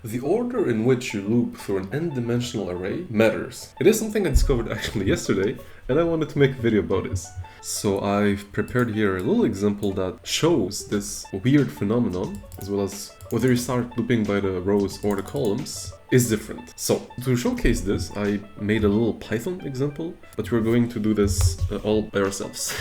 The order in which you loop through an n-dimensional array matters. It is something I discovered actually yesterday, and I wanted to make a video about this. So I've prepared here a little example that shows this weird phenomenon, as well as whether you start looping by the rows or the columns is different. So to showcase this, I made a little Python example, but we're going to do this all by ourselves.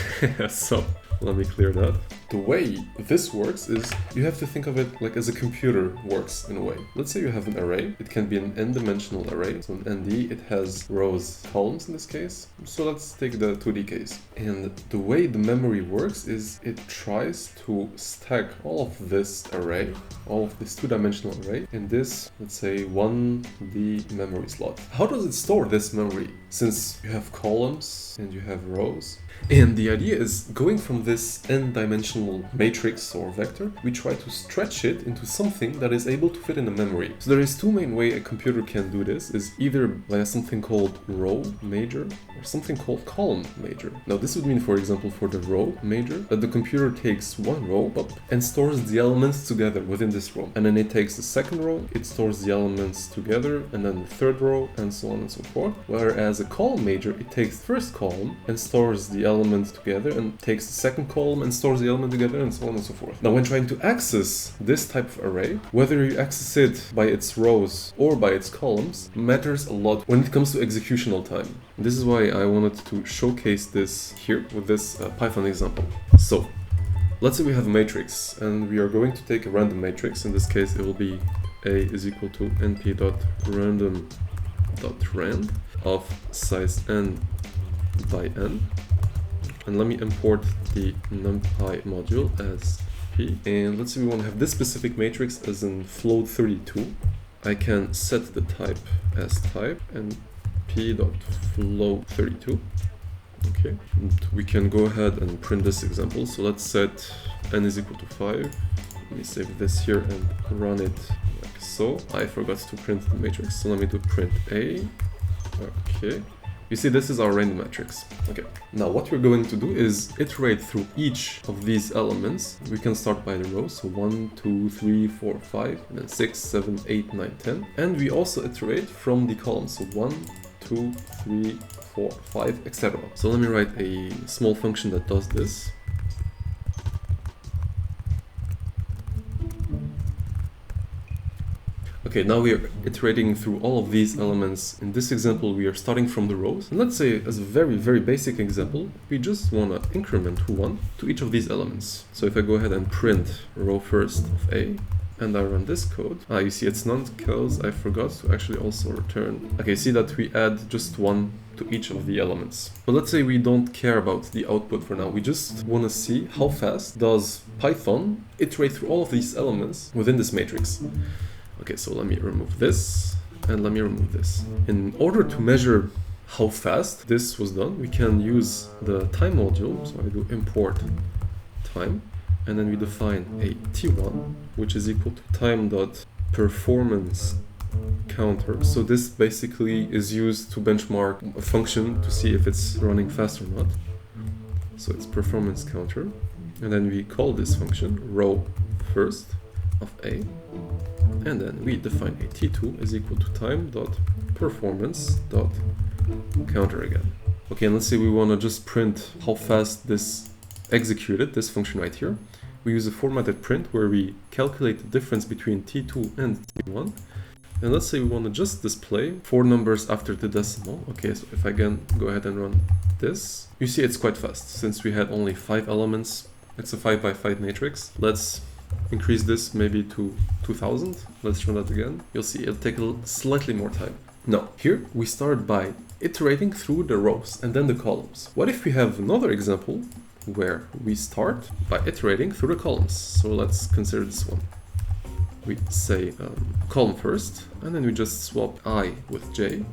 So let me clear that. The way this works is you have to think of it like as a computer works in a way. Let's say you have an array. It can be an n-dimensional array. So an ND, it has rows, columns in this case. So let's take the 2D case. And the way the memory works is it tries to stack all of this array, all of this two-dimensional array in this, let's say, 1D memory slot. How does it store this memory? Since you have columns and you have rows. And the idea is going from this n-dimensional matrix or vector, we try to stretch it into something that is able to fit in the memory. So there is two main ways a computer can do this, is either by something called row major or something called column major. Now this would mean, for example, for the row major, that the computer takes one row up and stores the elements together within this row. And then it takes the second row, it stores the elements together, and then the third row, and so on and so forth. Whereas a column major, it takes the first column and stores the elements together, and takes the second column and stores the element together, and so on and so forth. Now when trying to access this type of array, whether you access it by its rows or by its columns matters a lot when it comes to executional time. This is why I wanted to showcase this here with this Python example. So let's say we have a matrix and we are going to take a random matrix. In this case it will be a is equal to np.random.rand of size n by n. And let me import the numpy module as p. And let's say we want to have this specific matrix as in float32. I can set the type as type and p.float32. Okay, and we can go ahead and print this example. So let's set n is equal to 5. Let me save this here and run it like so. I forgot to print the matrix, so let me do print a. Okay. You see, this is our random matrix. Okay. Now what we're going to do is iterate through each of these elements. We can start by the rows. So 1, 2, 3, 4, 5, and then 6, 7, 8, 9, 10. And we also iterate from the columns. So 1, 2, 3, 4, 5, etc. So let me write a small function that does this. Okay, now we are iterating through all of these elements. In this example, we are starting from the rows. And let's say, as a very, very basic example, we just want to increment 1 to each of these elements. So if I go ahead and print row first of A, and I run this code, you see it's none because I forgot to actually also return. Okay, see that we add just 1 to each of the elements. But let's say we don't care about the output for now. We just want to see how fast does Python iterate through all of these elements within this matrix. Okay, so let me remove this and let me remove this. In order to measure how fast this was done, we can use the time module. So I do import time, and then we define a t1, which is equal to time.performance counter. So this basically is used to benchmark a function to see if it's running fast or not. So it's performance counter, and then we call this function row first of A. And then we define a t2 is equal to time.performance.counter again. Okay, and let's say we want to just print how fast this executed, this function right here. We use a formatted print where we calculate the difference between t2 and t1. And let's say we want to just display 4 numbers after the decimal. Okay, so if I again go ahead and run this, you see it's quite fast. Since we had only 5 elements, it's a 5 by 5 matrix. Let's increase this maybe to 2000. Let's run that again. You'll see it'll take slightly more time. Now, here we start by iterating through the rows and then the columns. What if we have another example where we start by iterating through the columns? So let's consider this one. We say column first, and then we just swap I with j,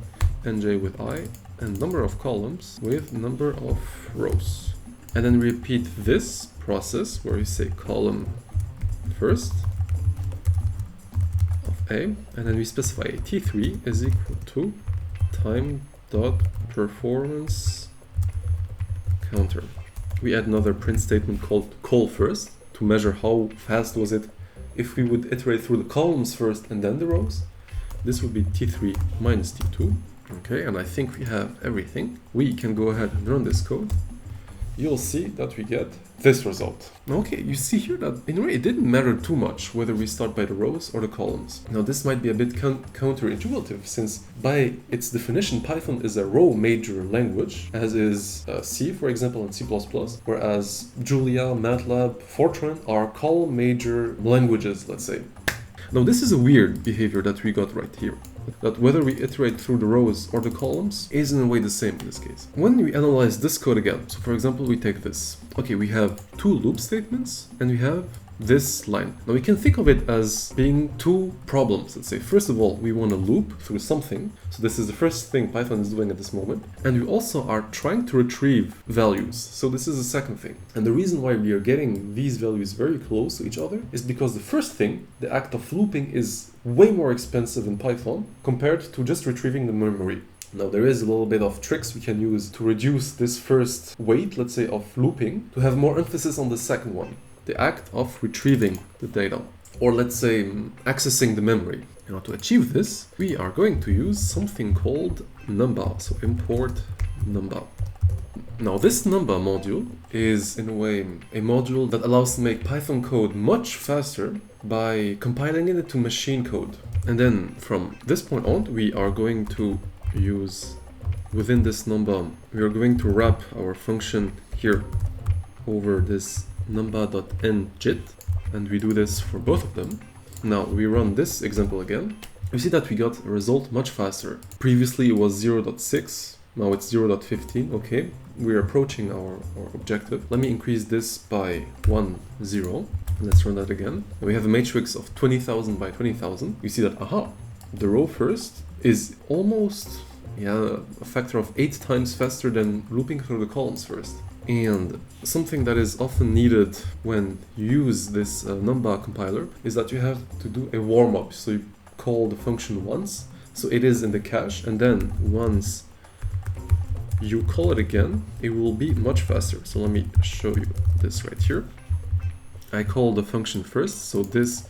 and j with I, and number of columns with number of rows. And then repeat this process where we say column first of A, and then we specify a t3 is equal to time.performance counter. We add another print statement called call first to measure how fast was it if we would iterate through the columns first and then the rows, this would be T3 minus T2. Okay, and I think we have everything. We can go ahead and run this code. You'll see that we get this result. Okay, you see here that in a way it didn't matter too much whether we start by the rows or the columns. Now this might be a bit counterintuitive, since by its definition Python is a row major language, as is C, for example, and C++, whereas Julia, MATLAB, Fortran are column major languages, let's say. Now this is a weird behavior that we got right here, that whether we iterate through the rows or the columns is in a way the same in this case. When we analyze this code again, so for example we take this, okay, we have two loop statements and we have this line. Now we can think of it as being two problems. Let's say, first of all, we want to loop through something. So this is the first thing Python is doing at this moment. And we also are trying to retrieve values. So this is the second thing. And the reason why we are getting these values very close to each other is because the first thing, the act of looping, is way more expensive in Python compared to just retrieving the memory. Now there is a little bit of tricks we can use to reduce this first weight, let's say, of looping, to have more emphasis on the second one, the act of retrieving the data, or let's say accessing the memory. Now to achieve this, we are going to use something called Numba, so import Numba. Now this Numba module is in a way a module that allows to make Python code much faster by compiling it into machine code. And then from this point on, we are going to use, within this Numba, we are going to wrap our function here over this numba.njit, and we do this for both of them. Now we run this example again. We see that we got a result much faster. Previously it was 0.6, now it's 0.15. Okay, we're approaching our objective. Let me increase this by 1, 0. Let's run that again. And we have a matrix of 20,000 by 20,000. You see that, aha, the row first is almost a factor of 8 times faster than looping through the columns first. And something that is often needed when you use this Numba compiler is that you have to do a warm-up. So you call the function once, so it is in the cache, and then once you call it again, it will be much faster. So let me show you this right here. I call the function first, so this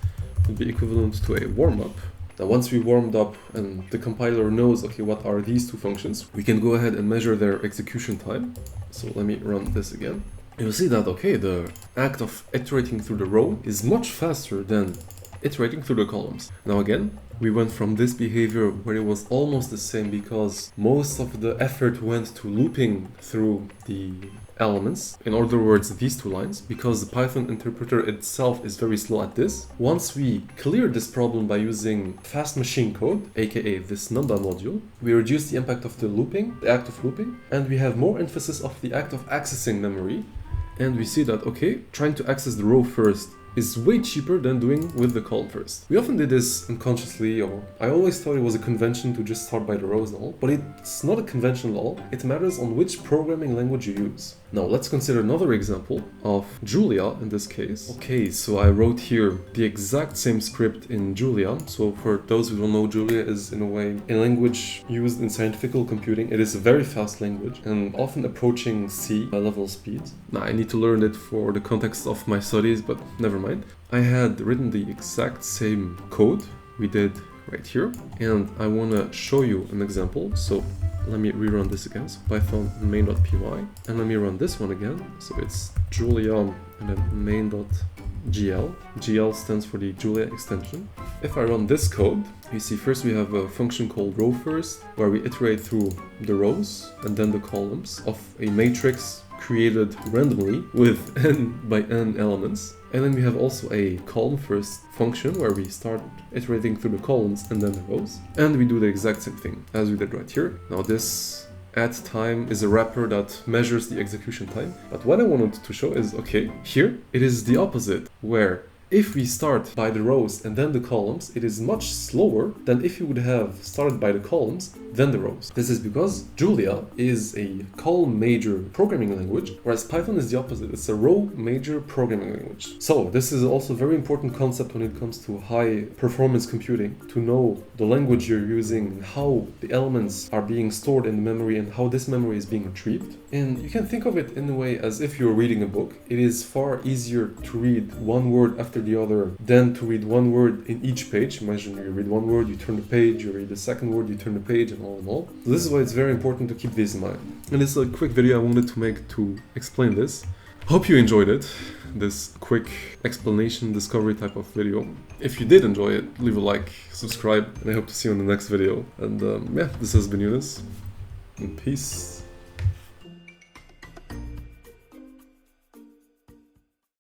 will be equivalent to a warm-up. Now once we warmed up and the compiler knows, okay, what are these two functions, we can go ahead and measure their execution time. So let me run this again. You'll see that, okay, the act of iterating through the row is much faster than iterating through the columns. Now again, we went from this behavior where it was almost the same because most of the effort went to looping through the elements, in other words these two lines, because the Python interpreter itself is very slow at this. Once we clear this problem by using fast machine code, aka this Numba module, we reduce the impact of the looping, the act of looping, and we have more emphasis of the act of accessing memory. And we see that, okay, trying to access the row first is way cheaper than doing with the column first. We often did this unconsciously, or I always thought it was a convention to just start by the rows and all, but it's not a convention at all. It matters on which programming language you use. Now let's consider another example of Julia in this case. Okay, so I wrote here the exact same script in Julia. So for those who don't know, Julia is in a way a language used in scientific computing. It is a very fast language and often approaching C level speed. Now I need to learn it for the context of my studies, but never mind. I had written the exact same code we did right here, and I want to show you an example. So let me rerun this again, so python main.py, and let me run this one again. So it's Julia and then main.gl. GL stands for the Julia extension. If I run this code, you see first we have a function called row first, where we iterate through the rows and then the columns of a matrix created randomly with n by n elements. And then we have also a column first function where we start iterating through the columns and then the rows. And we do the exact same thing as we did right here. Now this add time is a wrapper that measures the execution time. But what I wanted to show is, okay, here it is the opposite, where if we start by the rows and then the columns, it is much slower than if you would have started by the columns, then the rows. This is because Julia is a column major programming language, whereas Python is the opposite. It's a row major programming language. So this is also a very important concept when it comes to high performance computing, to know the language you're using, how the elements are being stored in the memory and how this memory is being retrieved. And you can think of it in a way as if you're reading a book. It is far easier to read one word after after the other than to read one word in each page. Imagine you read one word, you turn the page, you read the second word, you turn the page, and all in all. So this is why it's very important to keep this in mind. And it's a quick video I wanted to make to explain this. Hope you enjoyed it, this quick explanation, discovery type of video. If you did enjoy it, leave a like, subscribe, and I hope to see you in the next video. And yeah, this has been Yunus, and peace.